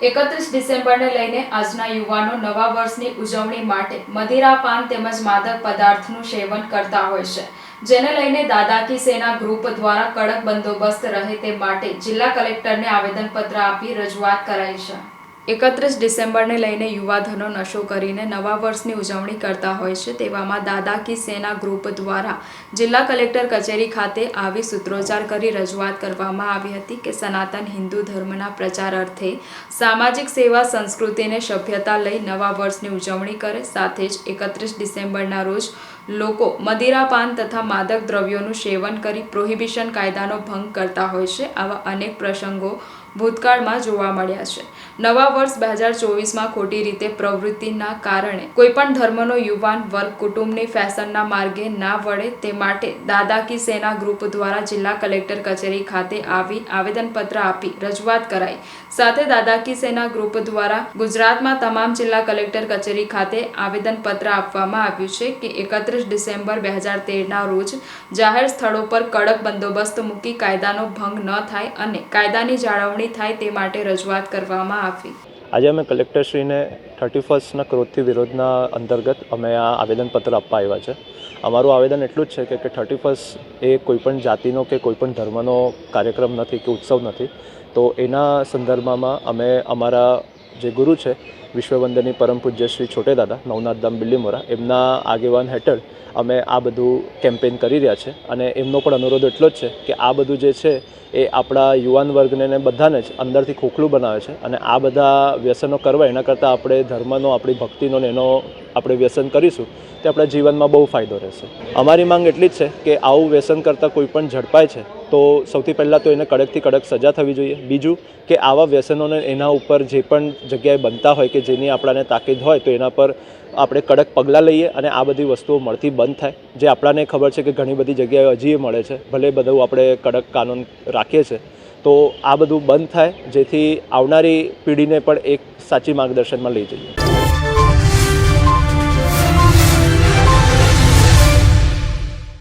31 ડિસેમ્બરને લઈને આજના યુવાનો નવા વર્ષની ઉજવણી માટે મદિરાપાન તેમજ માદક પદાર્થનું સેવન કરતા હોય છે, જેને લઈને દાદા કી સેના ગ્રુપ દ્વારા કડક બંદોબસ્ત રહે તે માટે જિલ્લા કલેક્ટરને આવેદનપત્ર આપી રજૂઆત કરાઈ છે। 31 ડિસેમ્બરને લઈને યુવાધનો નશો કરીને નવા વર્ષની ઉજવણી કરતા હોય છે, તેવામાં દાદા કી સેના ગ્રુપ દ્વારા જિલ્લા કલેક્ટર કચેરી ખાતે આવી સૂત્રોચ્ચાર કરી રજૂઆત કરવામાં આવી હતી કે સનાતન હિન્દુ ધર્મના પ્રચાર અર્થે સામાજિક સેવા સંસ્કૃતિને સભ્યતા લઈ નવા વર્ષની ઉજવણી કરે, સાથે જ 31 ડિસેમ્બરના રોજ લોકો મદિરાપાન તથા માદક દ્રવ્યોનું સેવન કરી પ્રોહિબિશન કાયદાનો ભંગ કરતા હોય છે। આવા અનેક પ્રસંગો ભૂતકાળમાં જોવા મળ્યા છે। નવા વર્ષ 2024માં ખોટી રીતે પ્રવૃત્તિના કારણે કોઈપણ ધર્મનો યુવાન વર્ગ કુટુંબની ફેશનના માર્ગે ના વળે તે માટે દાદા કી સેના ગ્રુપ દ્વારા જિલ્લા કલેક્ટર કચેરી ખાતે આવી આવેદનપત્ર આપી રજૂઆત કરાઈ। સાથે દાદા કી સેના ગ્રુપ દ્વારા ગુજરાતમાં તમામ જિલ્લા કલેક્ટર કચેરી ખાતે આવેદનપત્ર આપવામાં આવ્યું છે કે 31 ડિસેમ્બર 2013ના રોજ જાહેર સ્થળો પર કડક બંદોબસ્ત મૂકી કાયદાનો ભંગ ન થાય અને કાયદાની જાળવણી થાય તે માટે રજૂઆત કરવામાં આવી। આજે અમે કલેક્ટરશ્રીને 31ના ક્રોધથી વિરોધના અંતર્ગત અમે આ આવેદનપત્ર આપવા આવ્યા છે। અમારું આવેદન એટલું જ છે કે 31 એ કોઈપણ જાતિનો કે કોઈપણ ધર્મનો કાર્યક્રમ નથી કે ઉત્સવ નથી, તો એના સંદર્ભમાં અમે અમારા જે ગુરુ છે વિશ્વવંદની પરમ પૂજ્ય શ્રી છોટે દાદા નવનાથધામ બિલ્લીમોરા એમના આગેવાન હેઠળ અમે આ બધું કેમ્પેન કરી રહ્યા છે અને એમનો પણ અનુરોધ એટલો જ છે કે આ બધું જે છે એ આપણા યુવાન વર્ગને બધાને જ અંદરથી ખોખલું બનાવે છે અને આ બધા વ્યસનો કરવા એના કરતાં આપણે ધર્મનો, આપણી ભક્તિનો ને એનો આપણે વ્યસન કરીશું તો આપણા જીવનમાં બહુ ફાયદો રહેશે। અમારી માંગ એટલી જ છે કે આવું વ્યસન કરતાં કોઈ પણ ઝડપાય છે તો સૌથી પહેલાં તો એને કડકથી કડક સજા થવી જોઈએ। બીજું કે આવા વ્યસનોને એના ઉપર જે પણ જગ્યાએ બનતા હોય કે જેની આપણાને તાકીદ હોય તો એના પર આપણે કડક પગલાં લઈએ અને આ બધી વસ્તુઓ મળતી બંધ થાય। જે આપણાને ખબર છે કે ઘણી બધી જગ્યાએ હજી મળે છે, ભલે બધું આપણે કડક કાનૂન રાખીએ છીએ, તો આ બધું બંધ થાય જેથી આવનારી પેઢીને પણ એક સાચી માર્ગદર્શનમાં લઈ જઈએ।